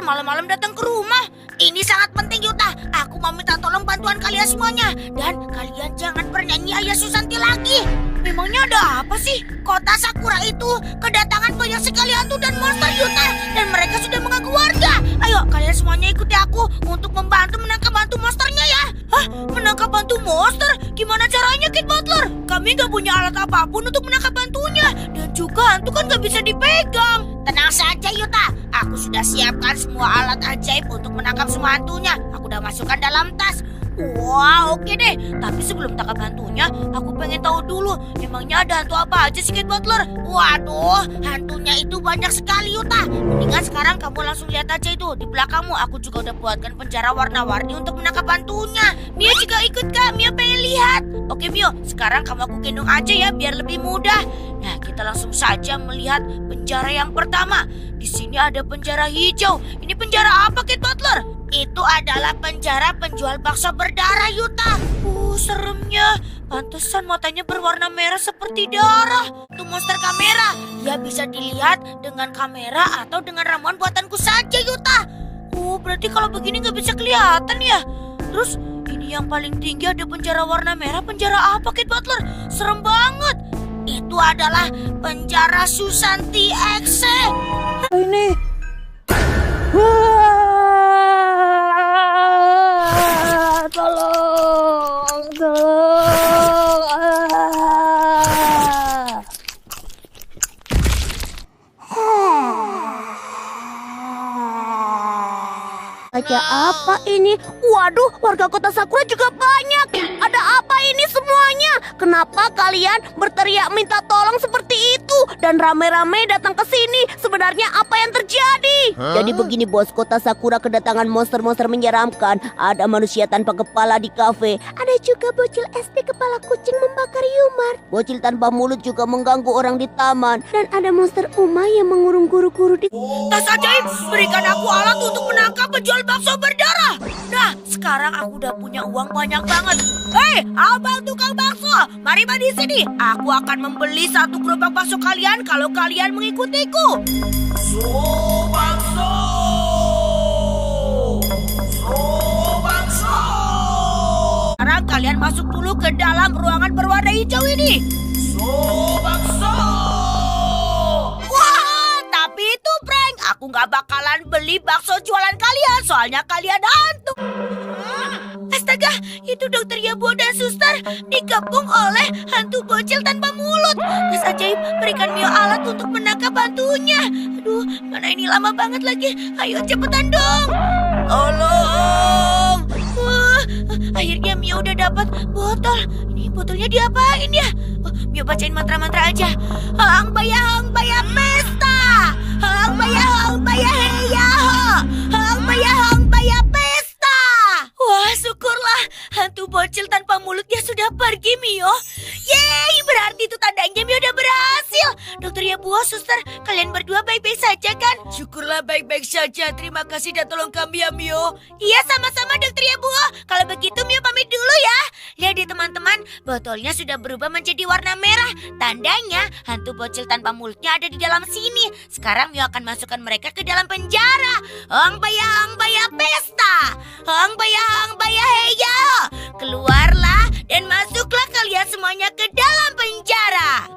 malam-malam datang ke rumah? Ini sangat penting, Yuta. Aku mau minta tolong bantuan kalian semuanya. Dan kalian jangan bernyanyi Ayah Susanti lagi. Memangnya ada apa sih? Kota Sakura itu kedatangan banyak sekali hantu dan monster, Yuta. Dan mereka sudah mengganggu warga. Ayo, kalian semuanya ikuti aku untuk membantu menangkap hantu monsternya ya. Hah? Menangkap hantu monster? Gimana caranya, Kid Butler? Kami nggak punya alat apapun untuk menangkap hantunya. Dan juga hantu kan nggak bisa dipegang. Tenang saja, Yuta. Aku sudah siapkan semua alat ajaib untuk menangkap semua hantunya. Aku udah masukkan dalam tas. Wah, oke deh. Tapi sebelum tangkap hantunya, aku pengen tahu dulu, emangnya ada hantu apa aja sih, Kid Butler? Waduh, hantunya itu banyak sekali, Yuta. Mendingan sekarang kamu langsung lihat aja itu. Di belakangmu, aku juga udah buatkan penjara warna-warni untuk menangkap hantunya. Mio juga ikut, Kak. Mio pengen lihat. Oke, Mio. Sekarang kamu aku gendong aja ya, biar lebih mudah. Nah, kita langsung saja melihat penjara yang pertama. Di sini ada penjara hijau. Ini penjara apa, Kid Butler? Itu adalah penjara penjual bakso berdarah, Yuta. Seremnya. Pantesan matanya berwarna merah seperti darah. Itu monster kamera. Dia bisa dilihat dengan kamera atau dengan ramuan buatanku saja, Yuta. Berarti kalau begini nggak bisa kelihatan ya. Terus ini yang paling tinggi ada penjara warna merah. Penjara apa, Kid Butler? Serem banget. Itu adalah penjara Susanti X. Ini. Ada apa ini? Waduh, warga kota Sakura juga banyak. Ada apa ini semuanya? Kenapa kalian berteriak minta tolong seperti itu? Dan rame-rame datang ke sini. Sebenarnya apa yang terjadi? Jadi begini bos, kota Sakura kedatangan monster-monster menyeramkan. Ada manusia tanpa kepala di kafe. Ada juga bocil SD kepala kucing membakar Yumar. Bocil tanpa mulut juga mengganggu orang di taman. Dan ada monster Uma yang mengurung guru-guru di... Tas ajaib, berikan aku alat untuk menangkap penjual bakso berdarah. Nah, sekarang aku udah punya uang banyak banget. Hei, abang tukang bakso, mari di sini. Aku akan membeli satu gerobak bakso kalian kalau kalian mengikutiku. Bakso. Sekarang kalian masuk dulu ke dalam ruangan berwarna hijau ini. Bakso. Wah, tapi itu prank. Aku nggak bakalan beli bakso jualan kalian, soalnya kalian hantu. Astaga, itu dokter Yabuo dan suster digabung oleh hantu bocil tanpa mulut. Tas ajaib, berikan Mio alat untuk menangkap hantunya. Aduh, mana ini lama banget lagi. Ayo cepetan dong. Tolong. Akhirnya Mio udah dapat botol. Ini botolnya diapain ya? Mio bacain mantra-mantra aja. Hang baya pesta. Hang baya heya. Hang baya pesta. Wah, syukurlah hantu bocil tanpa mulutnya sudah pergi, Mio. Yeay, berarti itu tandanya Mio udah berhasil. Dokter Yabuo, suster, kalian berdua baik-baik saja kan? Syukurlah baik-baik saja. Terima kasih udah tolong kami ya, Mio. Iya, sama-sama Dokter Yabuo. Kalau begitu Mio pamit dulu ya. Lihat deh teman-teman, botolnya sudah berubah menjadi warna merah. Tandanya hantu bocil tanpa mulutnya ada di dalam sini. Sekarang Mio akan masukkan mereka ke dalam penjara. Hang baya pesta. Hang baya heya. Keluarlah dan masuklah kalian semuanya ke dalam penjara.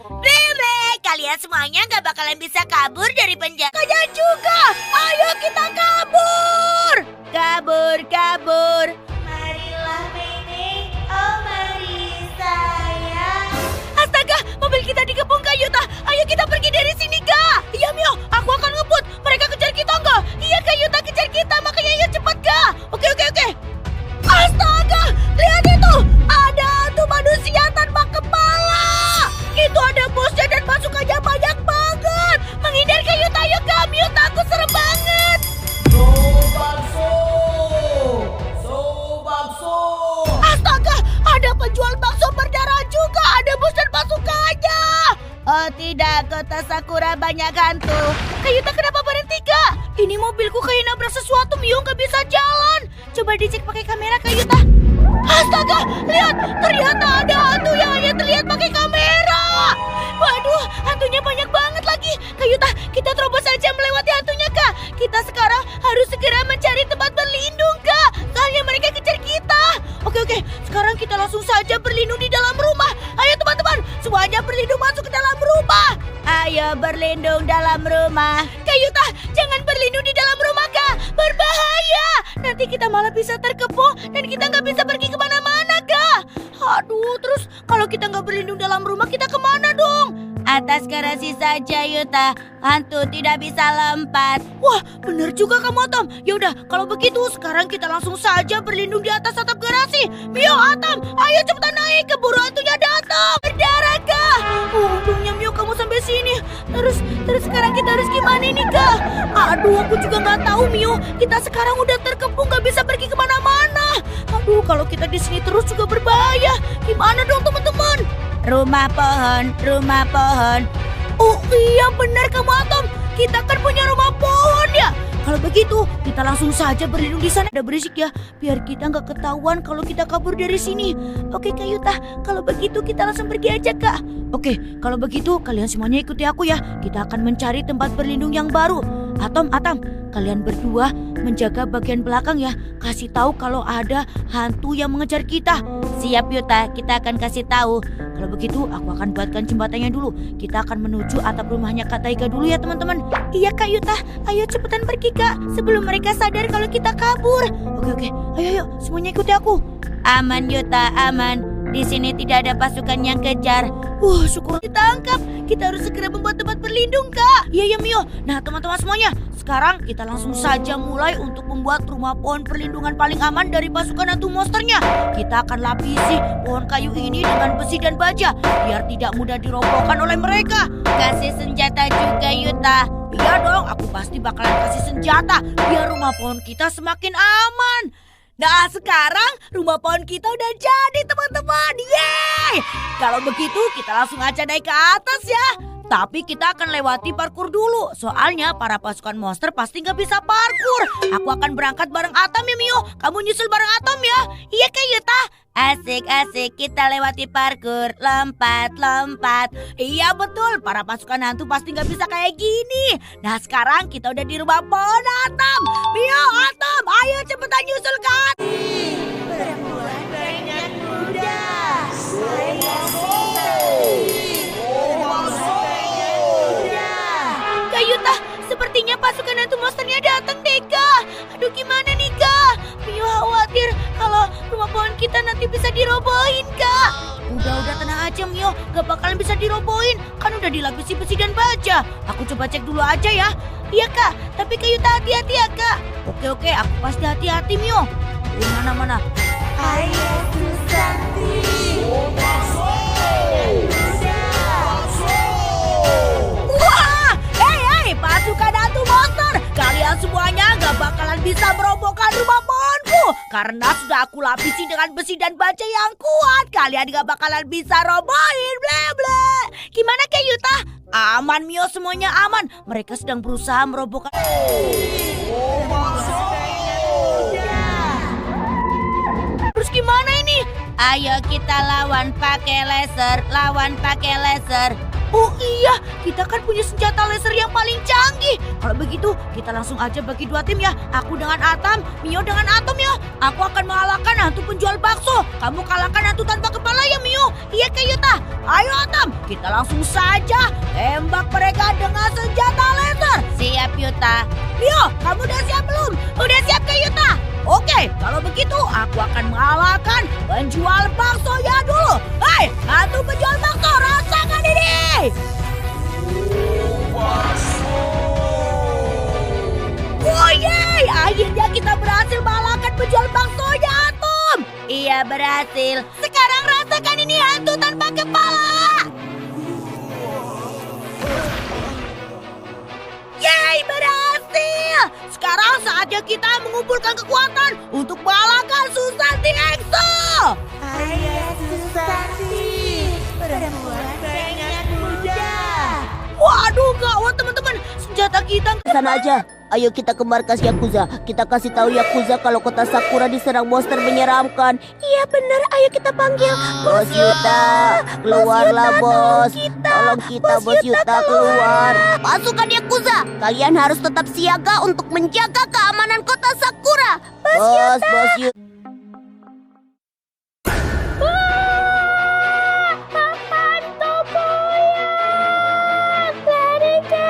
Bebe, kalian semuanya gak bakalan bisa kabur dari penjara. Kalian juga, ayo kita kabur. Kabur. Marilah Bebe, oh mari sayang. Astaga, mobil kita dikepung Kak Yuta. Ayo kita pergi dari sini, Kak. Iya, Mio, aku akan ngebut. Mereka kejar kita nggak? Iya, Kak Yuta kejar kita, makanya ayo cepat, Kak. Oke. Astaga, lihat itu. Ada hantu manusia tanpa kepala. Itu ada bosnya dan pasukannya banyak banget. Menghindar, Kak Yuta, ayo Kak. Mio takut, serem banget. Astaga, ada penjual bakso berdarah juga. Ada bos dan pasukannya. Oh tidak, kota Sakura banyak hantu. Kak Yuta kenapa berhenti, Kak? Ini mobilku kayak nabrak sesuatu, Mio nggak bisa jalan. Coba dicek pakai kamera, Kak Yuta. Astaga, lihat, ternyata ada hantu yang hanya terlihat pakai kamera. Waduh, hantunya banyak banget lagi. Kak Yuta, kita terobos berlindung dalam rumah. Kak Yuta, jangan berlindung di dalam rumah, Kak. Berbahaya. Nanti kita malah bisa terkepung dan kita nggak bisa pergi kemana-mana, Kak. Aduh, terus kalau kita nggak berlindung dalam rumah, kita kemana dong? Atas garasi saja, Yuta. Hantu tidak bisa lompat. Wah, bener juga kamu, Atom. Yaudah, kalau begitu sekarang kita langsung saja berlindung di atas atap garasi. Mio, Atom, ayo cepetan naik. Keburu hantunya datang. Berdarah, Kak. Untungnya Mio kamu sampai sini. Terus sekarang kita harus gimana nih, Kak? Aduh, aku juga nggak tahu, Mio. Kita sekarang udah terkepung, nggak bisa pergi kemana-mana. Aduh, kalau kita di sini terus juga berbahaya. Gimana dong, teman-teman? Rumah pohon. Oh iya, benar kamu, Atom. Kita kan punya rumah pohon ya. Kalau begitu, kita langsung saja berlindung di sana. Ada berisik ya, biar kita nggak ketahuan kalau kita kabur dari sini. Oke, Kak Yuta, kalau begitu kita langsung pergi aja, Kak. Oke, kalau begitu kalian semuanya ikuti aku ya. Kita akan mencari tempat berlindung yang baru. Atom, kalian berdua menjaga bagian belakang ya. Kasih tahu kalau ada hantu yang mengejar kita. Siap, Yuta, kita akan kasih tahu. Kalau begitu, aku akan buatkan jembatannya dulu. Kita akan menuju atap rumahnya Kak Taiga dulu ya, teman-teman. Iya, Kak Yuta. Ayo cepetan pergi, Kak. Sebelum mereka sadar kalau kita kabur. Oke. Ayo, semuanya ikuti aku. Aman, Yuta, aman. Di sini tidak ada pasukan yang kejar. Syukur ditangkap. Kita harus segera membuat tempat berlindung, Kak. Iya, Mio. Nah, teman-teman semuanya, sekarang kita langsung saja mulai untuk membuat rumah pohon perlindungan paling aman dari pasukan hantu monsternya. Kita akan lapisi pohon kayu ini dengan besi dan baja, biar tidak mudah dirobohkan oleh mereka. Kasih senjata juga, Yuta. Iya dong, aku pasti bakalan kasih senjata, biar rumah pohon kita semakin aman. Nah, sekarang rumah pohon kita udah jadi, teman-teman. Yeay! Kalau begitu kita langsung aja naik ke atas ya. Tapi kita akan lewati parkur dulu. Soalnya para pasukan monster pasti nggak bisa parkur. Aku akan berangkat bareng Atom ya, Mio. Kamu nyusul bareng Atom ya. Iya, Kak Yuta. Asik, kita lewati parkur. Lompat. Iya betul, para pasukan hantu pasti nggak bisa kayak gini. Nah, sekarang kita udah di rumah pohon, Atom. Mio, Atom, ayo cepetan nyusul kan. Perempuan banyak muda. Kak Yuta, sepertinya pasukan hantu monsternya datang deh, Kak. Aduh, gimana nih, Kak? Mio khawatir kalau rumah pohon kita nanti bisa dirobohin, Kak. Udah tenang aja, Mio. Gak bakalan bisa dirobohin. Kan udah dilapisi besi dan baja. Aku coba cek dulu aja ya. Iya, Kak. Tapi Kak Yuta hati-hati ya, Kak. Oke. Aku pasti hati-hati, Mio. Mana? Ayo, Susanti. Wah! Hei, pasukan hantu monster. Kalian semuanya gak bakalan bisa merobohkan rumah pohonku. Karena sudah aku lapisi dengan besi dan baja yang kuat. Kalian gak bakalan bisa robohin. Ble. Gimana, Kak Yuta? Aman, Mio, semuanya aman. Mereka sedang berusaha merobohkan. Terus gimana ini? Ayo kita lawan pakai laser. Oh iya, kita kan punya senjata laser yang paling canggih. Kalau begitu, kita langsung aja bagi dua tim ya. Aku dengan Atom, Mio dengan Atom ya. Aku akan mengalahkan hantu penjual bakso. Kamu kalahkan hantu tanpa kepala ya, Mio. Iya, Kak Yuta. Ayo, Atom, kita langsung saja tembak mereka dengan senjata laser. Siap, Yuta. Mio, kamu udah siap belum? Udah siap, Kak Yuta. Oke, kalau begitu aku akan mengalahkan penjual bakso ya dulu. Hei, hantu penjual bakso, rasakan ini. Oh yeay, akhirnya kita berhasil mengalahkan penjual baksonya, Atom. Iya, berhasil. Sekarang rasakan ini hantu tanpa kepala. Yeay, berhasil. Sekarang saatnya kita mengumpulkan kekuatan untuk mengalahkan Susanti EXO. Ayo, Susanti. Perempuan banyak muda. Waduh, gawat teman-teman. Senjata kita. Sana aja. Ayo kita ke markas Yakuza. Kita kasih tahu Yakuza kalau kota Sakura diserang monster menyeramkan. Iya benar, ayo kita panggil Bos Yuta. Keluarlah, Bos. Tolong kita, Bos Yuta, keluar. Pasukan Yakuza, kalian harus tetap siaga untuk menjaga keamanan kota Sakura. Bos Yuta. Lari ke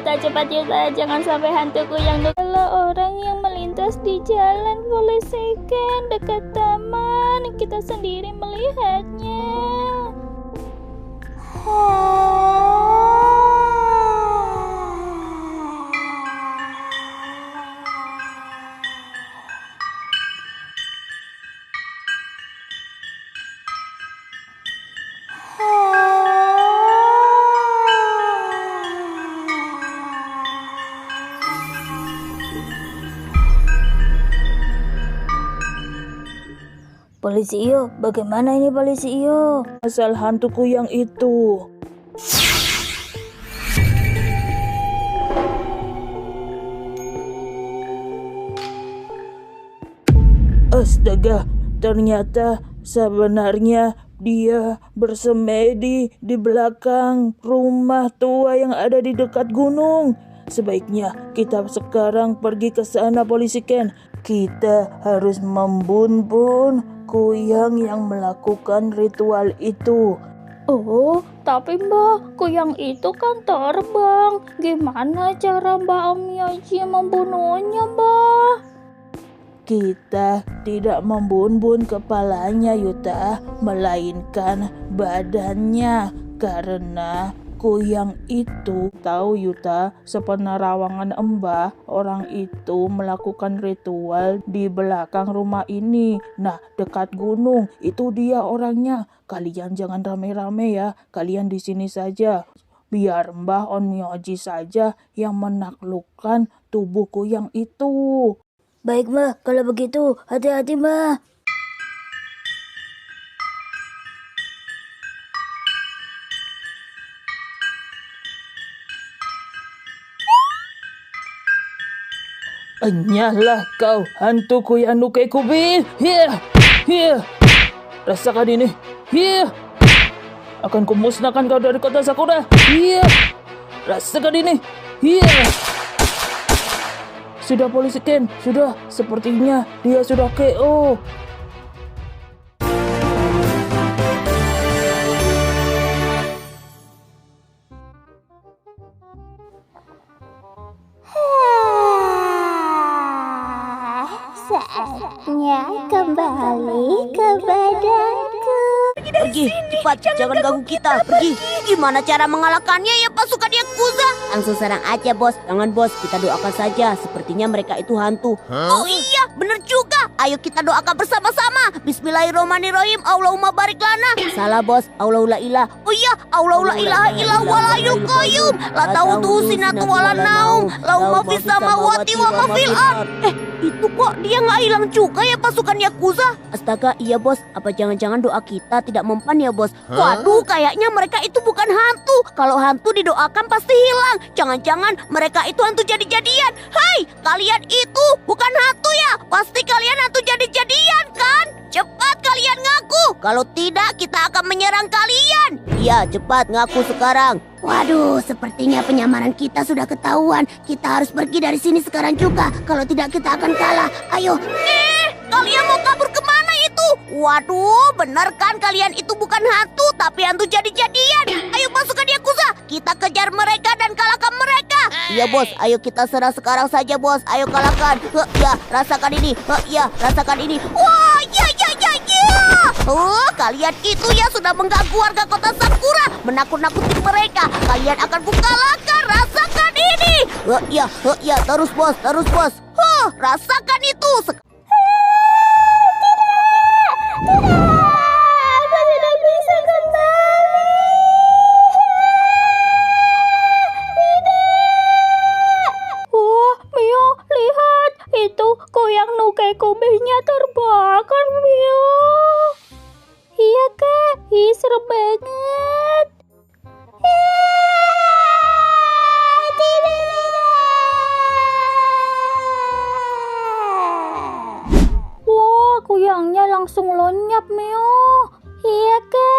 cepat Yuta, jangan sampai hantuku yang adalah orang yang melintas di jalan polisikan dekat taman. Kita sendiri melihatnya. Polisi Iyo, bagaimana ini Polisi Iyo? Asal hantuku yang itu. Astaga, ternyata sebenarnya dia bersemedi di belakang rumah tua yang ada di dekat gunung. Sebaiknya kita sekarang pergi ke sana, Polisi Ken. Kita harus membunuh kuyang yang melakukan ritual itu. Oh, tapi Mbak, kuyang itu kan terbang. Gimana cara Mbak Omyoji membunuhnya, Mbak? Kita tidak membunuh kepalanya, Yuta, melainkan badannya. Karena kuyang itu, tahu Yuta, sepenerawangan Mbah, orang itu melakukan ritual di belakang rumah ini. Nah, dekat gunung, itu dia orangnya. Kalian jangan rame-rame ya, kalian di sini saja. Biar Mbah Onmyoji saja yang menaklukkan tubuh kuyang itu. Baik Mbak, kalau begitu hati-hati Mbak. Enyalah kau, hantu kuyang Nuke Kubi. Here, here. Rasakan ini. Here. Akan kumusnahkan kau dari kota Sakura. Here. Rasakan ini. Here. Sudah, Polisi Ken, sudah. Sepertinya dia sudah KO. Saatnya kembali kepadaku. Pergi, cepat, jangan ganggu kita, pergi. Gimana cara mengalahkannya ya pasukan Yakuza? Langsung serang aja bos, jangan bos, kita doakan saja. Sepertinya mereka itu hantu. Oh iya, bener juga. Ayo kita doakan bersama-sama. Bismillahirrahmanirrahim, Allahumma barik lana. Salah bos, Allahu la ilah. Oh iya, Allahu la ilaha illa walayul qayyum. La ta'uduhu sinatu wala naum. Lahumma fis samawati wa ma fil ard. Itu kok dia nggak hilang juga ya pasukan Yakuza? Astaga, iya bos. Apa jangan-jangan doa kita tidak mempan ya bos? Waduh, kayaknya mereka itu bukan hantu. Kalau hantu didoakan pasti hilang. Jangan-jangan mereka itu hantu jadi-jadian. Hai, kalian itu bukan hantu ya? Pasti kalian hantu jadi-jadian kan? Cepat kalian ngaku. Kalau tidak, kita akan menyerang kalian. Iya, cepat ngaku sekarang. Waduh, sepertinya penyamaran kita sudah ketahuan. Kita harus pergi dari sini sekarang juga. Kalau tidak, kita akan kalah. Ayo. Kalian mau kabur kemana itu? Waduh, benar kan kalian itu bukan hantu, tapi hantu jadi-jadian. Ayo pasukan Yakuza, kita kejar mereka dan kalahkan mereka. Iya bos, ayo kita serang sekarang saja bos. Ayo kalahkan. Ya, rasakan ini. Ya, rasakan ini. Wah, ya. Oh, kalian itu ya sudah mengganggu warga kota Sakura, menakut-nakuti mereka. Kalian akan kukalahkan. Rasakan ini. Ya, terus bos. Rasakan itu. Aku tidak bisa kembali. Wah, Mio, lihat. Itu kuyang Nuke Kubinya terbakar, Mio. Iya, Kak. Ih, serem banget. Wah, kuyangnya langsung lenyap, Mio. Iya, Kak.